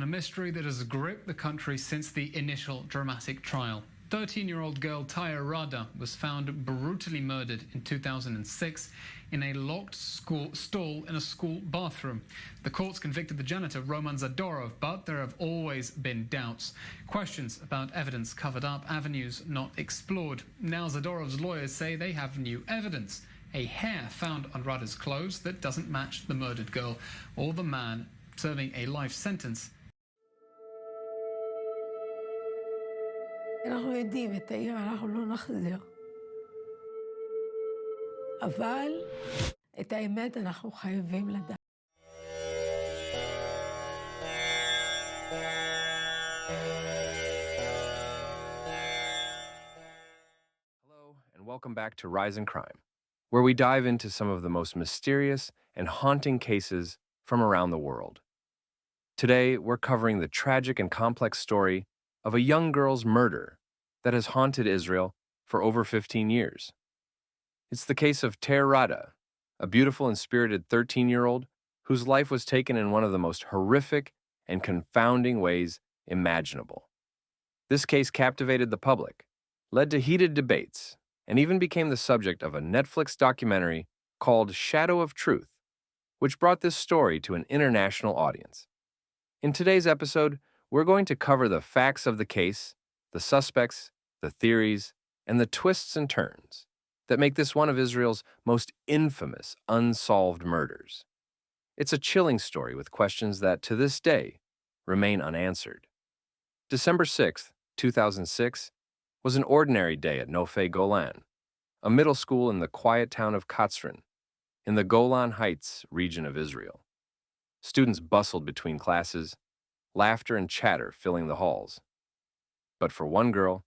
a mystery that has gripped the country since the initial dramatic trial. 13-year-old girl Tair Rada was found brutally murdered in 2006 in a locked stall in a school bathroom. The courts convicted the janitor Roman Zadorov, but there have always been doubts. Questions about evidence covered up, avenues not explored. Now Zadorov's lawyers say they have new evidence. A hair found on Rada's clothes that doesn't match the murdered girl or the man serving a life sentence. אנחנו יודעים, את תאיר אנחנו לא נחזיר. אבל את האמת אנחנו חייבים לדעת. Hello, and welcome back to Rise in Crime, where we dive into some of the most mysterious and haunting cases from around the world. Today, we're covering the tragic and complex story of a young girl's murder that has haunted Israel for over 15 years. It's the case of Tair Rada, a beautiful and spirited 13-year-old whose life was taken in one of the most horrific and confounding ways imaginable. This case captivated the public, led to heated debates, and even became the subject of a Netflix documentary called Shadow of Truth, which brought this story to an international audience. In today's episode, we're going to cover the facts of the case, the suspects, the theories, and the twists and turns that make this one of Israel's most infamous unsolved murders. It's a chilling story with questions that, to this day, remain unanswered. December 6, 2006, was an ordinary day at Nofe Golan, a middle school in the quiet town of Katzrin, in the Golan Heights region of Israel. Students bustled between classes, laughter and chatter filling the halls. But for one girl,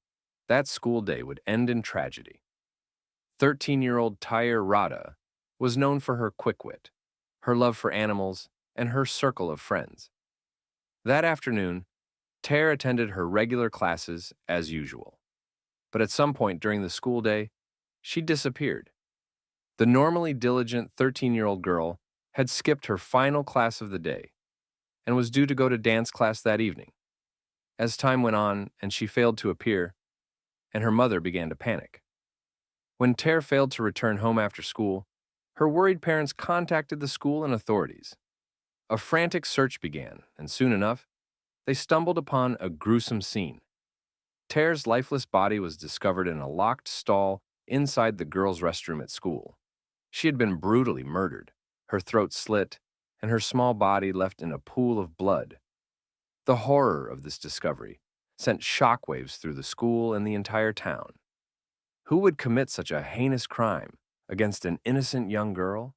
that school day would end in tragedy. 13-year-old Tair Rada was known for her quick wit, her love for animals, and her circle of friends. That afternoon, Tair attended her regular classes as usual. But at some point during the school day, she disappeared. The normally diligent 13-year-old girl had skipped her final class of the day and was due to go to dance class that evening. As time went on and she failed to appear, and her mother began to panic. When Tair failed to return home after school, her worried parents contacted the school and authorities. A frantic search began, and soon enough, they stumbled upon a gruesome scene. Tair's lifeless body was discovered in a locked stall inside the girls' restroom at school. She had been brutally murdered, her throat slit, and her small body left in a pool of blood. The horror of this discovery sent shockwaves through the school and the entire town. Who would commit such a heinous crime against an innocent young girl?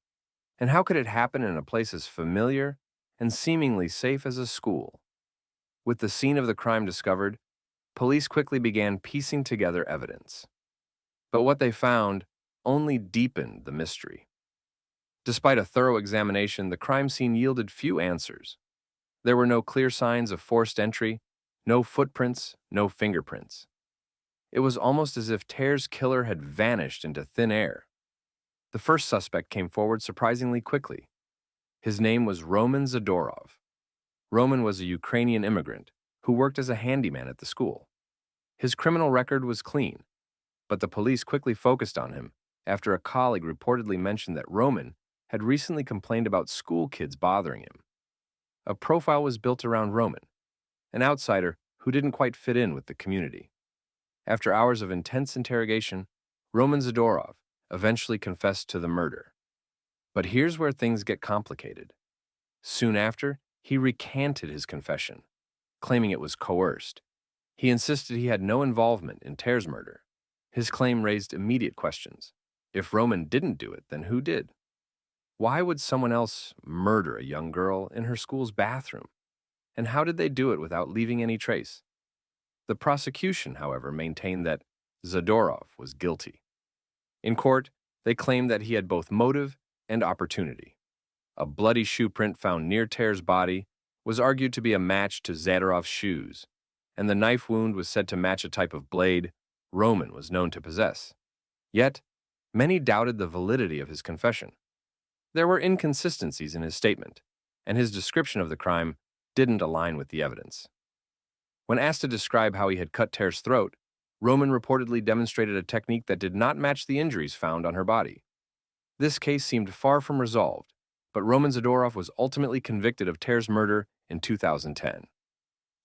And how could it happen in a place as familiar and seemingly safe as a school? With the scene of the crime discovered, police quickly began piecing together evidence. But what they found only deepened the mystery. Despite a thorough examination, the crime scene yielded few answers. There were no clear signs of forced entry, no footprints, no fingerprints. It was almost as if Tair's killer had vanished into thin air. The first suspect came forward surprisingly quickly. His name was Roman Zadorov. Roman was a Ukrainian immigrant who worked as a handyman at the school. His criminal record was clean, but the police quickly focused on him after a colleague reportedly mentioned that Roman had recently complained about school kids bothering him. A profile was built around Roman, an outsider who didn't quite fit in with the community. After hours of intense interrogation, Roman Zadorov eventually confessed to the murder. But here's where things get complicated. Soon after, he recanted his confession, claiming it was coerced. He insisted he had no involvement in Tair's murder. His claim raised immediate questions. If Roman didn't do it, then who did? Why would someone else murder a young girl in her school's bathroom? And how did they do it without leaving any trace? The prosecution, however, maintained that Zadorov was guilty. In court, they claimed that he had both motive and opportunity. A bloody shoe print found near Tair's body was argued to be a match to Zadorov's shoes, and the knife wound was said to match a type of blade Roman was known to possess. Yet, many doubted the validity of his confession. There were inconsistencies in his statement, and his description of the crime didn't align with the evidence. When asked to describe how he had cut Tair's throat, Roman reportedly demonstrated a technique that did not match the injuries found on her body. This case seemed far from resolved, but Roman Zadorov was ultimately convicted of Tair's murder in 2010.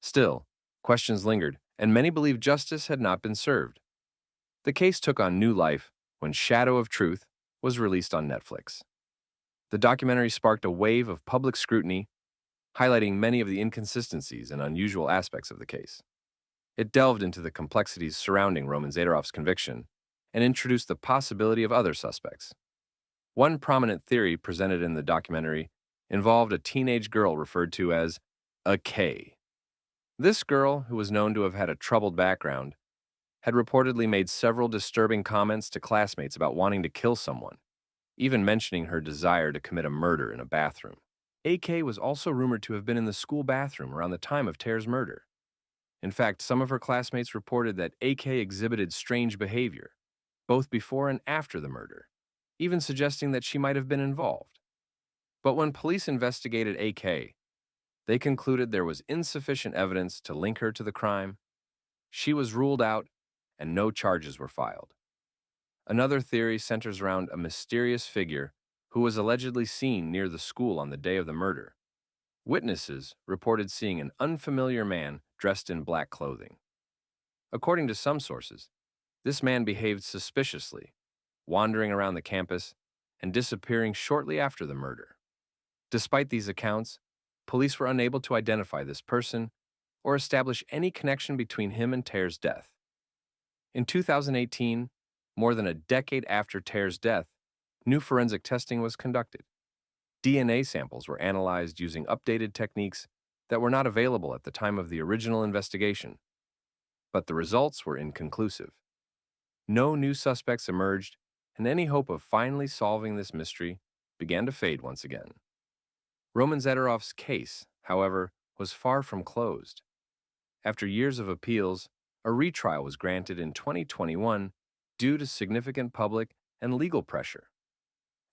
Still, questions lingered, and many believed justice had not been served. The case took on new life when Shadow of Truth was released on Netflix. The documentary sparked a wave of public scrutiny, highlighting many of the inconsistencies and unusual aspects of the case. It delved into the complexities surrounding Roman Zadorov's conviction and introduced the possibility of other suspects. One prominent theory presented in the documentary involved a teenage girl referred to as a K. This girl, who was known to have had a troubled background, had reportedly made several disturbing comments to classmates about wanting to kill someone, even mentioning her desire to commit a murder in a bathroom. AK was also rumored to have been in the school bathroom around the time of Tair's murder. In fact, some of her classmates reported that AK exhibited strange behavior, both before and after the murder, even suggesting that she might have been involved. But when police investigated AK, they concluded there was insufficient evidence to link her to the crime. She was ruled out, and no charges were filed. Another theory centers around a mysterious figure who was allegedly seen near the school on the day of the murder. Witnesses reported seeing an unfamiliar man dressed in black clothing. According to some sources, this man behaved suspiciously, wandering around the campus and disappearing shortly after the murder. Despite these accounts, police were unable to identify this person or establish any connection between him and Tair's death. In 2018, more than a decade after Tair's death, new forensic testing was conducted. DNA samples were analyzed using updated techniques that were not available at the time of the original investigation, but the results were inconclusive. No new suspects emerged, and any hope of finally solving this mystery began to fade once again. Roman Zadorov's case, however, was far from closed. After years of appeals, a retrial was granted in 2021 due to significant public and legal pressure.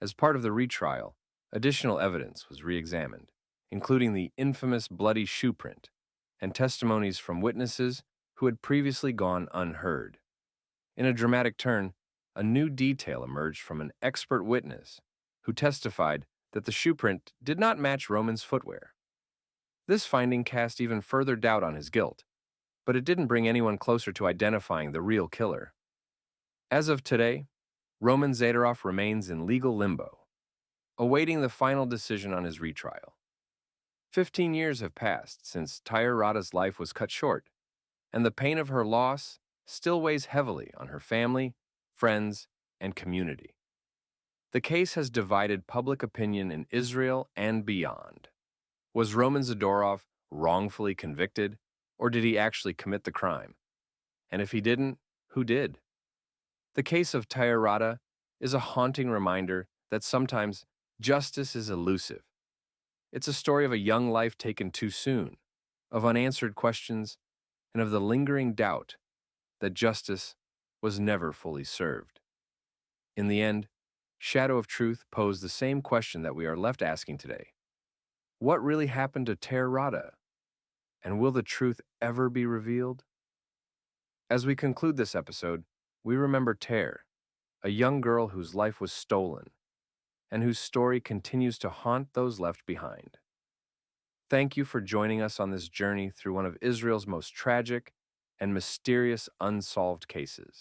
As part of the retrial, additional evidence was re-examined, including the infamous bloody shoe print and testimonies from witnesses who had previously gone unheard. In a dramatic turn, a new detail emerged from an expert witness who testified that the shoe print did not match Roman's footwear. This finding cast even further doubt on his guilt, but it didn't bring anyone closer to identifying the real killer. As of today, Roman Zadorov remains in legal limbo, awaiting the final decision on his retrial. 15 years have passed since Tair Rada's life was cut short, and the pain of her loss still weighs heavily on her family, friends, and community. The case has divided public opinion in Israel and beyond. Was Roman Zadorov wrongfully convicted, or did he actually commit the crime? And if he didn't, who did? The case of Tair Rada is a haunting reminder that sometimes justice is elusive. It's a story of a young life taken too soon, of unanswered questions, and of the lingering doubt that justice was never fully served. In the end, Shadow of Truth posed the same question that we are left asking today. What really happened to Tair Rada? And will the truth ever be revealed? As we conclude this episode, we remember Tair, a young girl whose life was stolen, and whose story continues to haunt those left behind. Thank you for joining us on this journey through one of Israel's most tragic and mysterious unsolved cases.